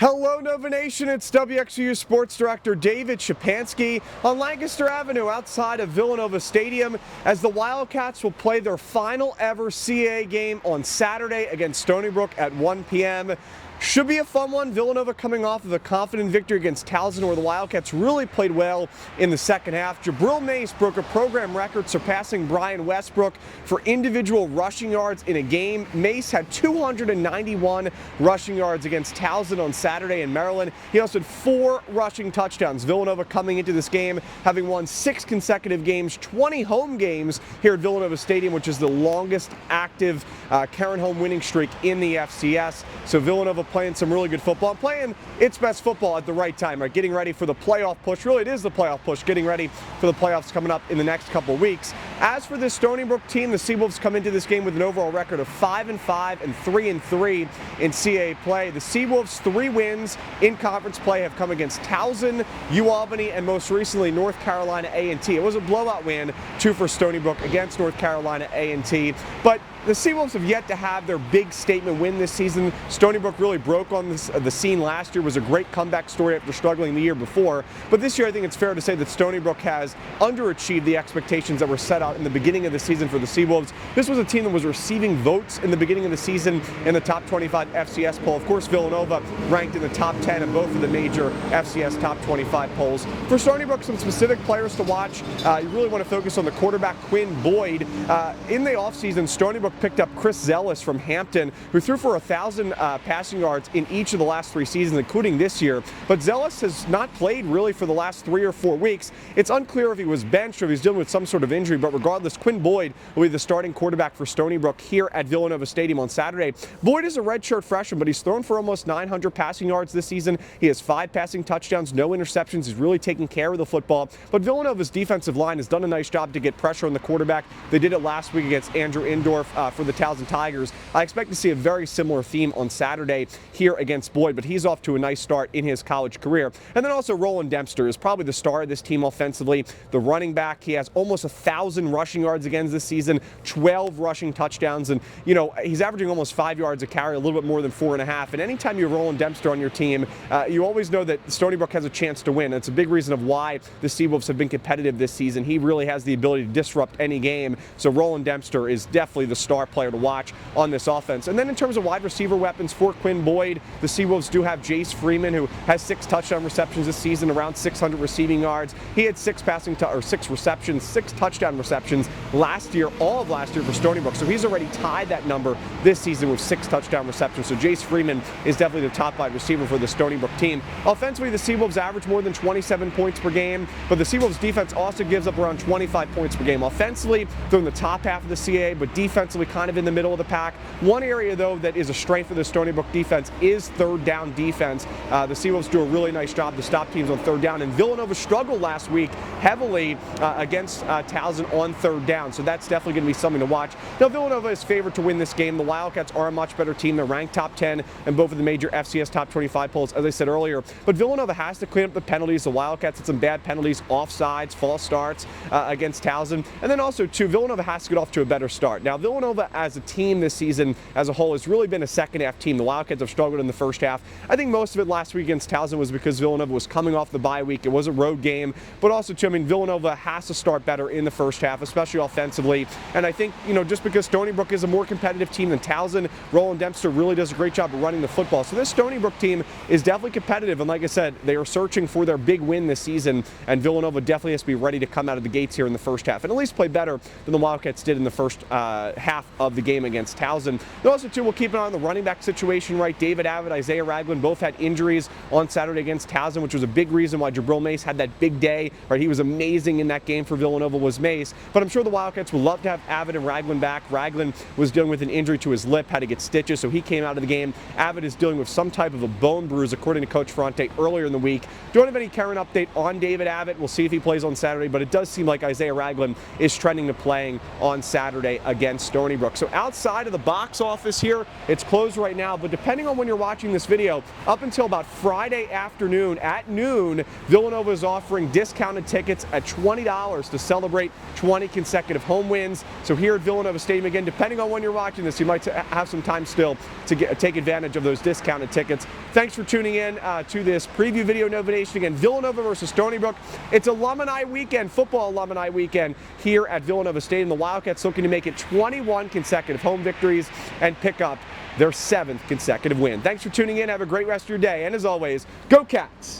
Hello Nova Nation, it's WXVU Sports Director David Szczepanski on Lancaster Avenue outside of Villanova Stadium as the Wildcats will play their final ever CAA game on Saturday against Stony Brook at 1 p.m. Should be a fun one. Villanova coming off of a confident victory against Towson where the Wildcats really played well in the second half. Jabril Mace broke a program record surpassing Brian Westbrook for individual rushing yards in a game. Mace had 291 rushing yards against Towson on Saturday in Maryland. He also had 4 rushing touchdowns. Villanova coming into this game having won 6 consecutive games, 20 home games here at Villanova Stadium, which is the longest active Karen home winning streak in the FCS. So Villanova playing some really good football, playing its best football at the right time, right? Getting ready for the playoff push. Really, it is the playoff push, getting ready for the playoffs coming up in the next couple of weeks. As for this Stony Brook team, the Seawolves come into this game with an overall record of 5-5 and 3-3 in CAA play. The Seawolves' 3 wins in conference play have come against Towson, UAlbany, and most recently North Carolina A&T. It was a blowout win, 2 for Stony Brook against North Carolina A&T, but the Seawolves have yet to have their big statement win this season. Stony Brook really broke on the scene last year. It was a great comeback story after struggling the year before. But this year I think it's fair to say that Stony Brook has underachieved the expectations that were set out in the beginning of the season for the Seawolves. This was a team that was receiving votes in the beginning of the season in the top 25 FCS poll. Of course, Villanova ranked in the top 10 in both of the major FCS top 25 polls. For Stony Brook, some specific players to watch. You really want to focus on the quarterback Quinn Boyd. In the offseason, Stony Brook picked up Chris Zealous from Hampton, who threw for 1,000 passing yards in each of the last 3 seasons, including this year. But Zealous has not played really for the last 3 or 4 weeks. It's unclear if he was benched or if he's dealing with some sort of injury, but regardless, Quinn Boyd will be the starting quarterback for Stony Brook here at Villanova Stadium on Saturday. Boyd is a redshirt freshman, but he's thrown for almost 900 passing yards this season. He has 5 passing touchdowns, no interceptions. He's really taking care of the football. But Villanova's defensive line has done a nice job to get pressure on the quarterback. They did it last week against Andrew Indorf for the Towson Tigers. I expect to see a very similar theme on Saturday here against Boyd, but he's off to a nice start in his college career. And then also Roland Dempster is probably the star of this team offensively. The running back, he has almost 1,000 rushing yards again this season, 12 rushing touchdowns, and he's averaging almost 5 yards a carry, a little bit more than 4.5. And anytime you have Roland Dempster on your team, you always know that Stony Brook has a chance to win. It's a big reason of why the Seawolves have been competitive this season. He really has the ability to disrupt any game. So Roland Dempster is definitely the star player to watch on this offense. And then in terms of wide receiver weapons for Quinn Boyd, the Seawolves do have Jace Freeman, who has 6 touchdown receptions this season, around 600 receiving yards. He had 6 receptions, 6 touchdown receptions last year, all of last year for Stony Brook. So he's already tied that number this season with 6 touchdown receptions. So Jace Freeman is definitely the top wide receiver for the Stony Brook team. Offensively, the Seawolves average more than 27 points per game, but the Seawolves defense also gives up around 25 points per game. Offensively, they're in the top half of the CAA, but defensively kind of in the middle of the pack. One area, though, that is a strength of the Stony Brook defense is third down defense. The Seawolves do a really nice job to stop teams on third down, and Villanova struggled last week heavily against Towson on third down, so that's definitely going to be something to watch. Now, Villanova is favored to win this game. The Wildcats are a much better team. They're ranked top 10 in both of the major FCS top 25 polls, as I said earlier, but Villanova has to clean up the penalties. The Wildcats had some bad penalties, offsides, false starts against Towson, and then also, too, Villanova has to get off to a better start. Now, Villanova as a team this season as a whole has really been a second half team. The Wildcats have struggled in the first half. I think most of it last week against Towson was because Villanova was coming off the bye week. It was a road game, but also too, Villanova has to start better in the first half, especially offensively. And I think, just because Stony Brook is a more competitive team than Towson, Roland Dempster really does a great job of running the football. So this Stony Brook team is definitely competitive, and like I said, they are searching for their big win this season, and Villanova definitely has to be ready to come out of the gates here in the first half and at least play better than the Wildcats did in the first half of the game against Towson. They also, too, will keep an eye on the running back situation, right? David Abbott, Isaiah Ragland both had injuries on Saturday against Towson, which was a big reason why Jabril Mace had that big day, right? He was amazing in that game for Villanova, was Mace. But I'm sure the Wildcats would love to have Abbott and Ragland back. Ragland was dealing with an injury to his lip, had to get stitches, so he came out of the game. Abbott is dealing with some type of a bone bruise, according to Coach Ferrante earlier in the week. Don't have any current update on David Abbott. We'll see if he plays on Saturday, but it does seem like Isaiah Ragland is trending to playing on Saturday against Stony Stony Brook. So outside of the box office here, it's closed right now, but depending on when you're watching this video, up until about Friday afternoon at noon, Villanova is offering discounted tickets at $20 to celebrate 20 consecutive home wins. So here at Villanova Stadium, again, depending on when you're watching this, you might have some time still to take advantage of those discounted tickets. Thanks for tuning in to this preview video. Nova Nation. Again, Villanova versus Stony Brook. It's alumni weekend, football alumni weekend here at Villanova Stadium. The Wildcats looking to make it 21 consecutive home victories and pick up their 7th consecutive win. Thanks for tuning in. Have a great rest of your day. And as always, go Cats!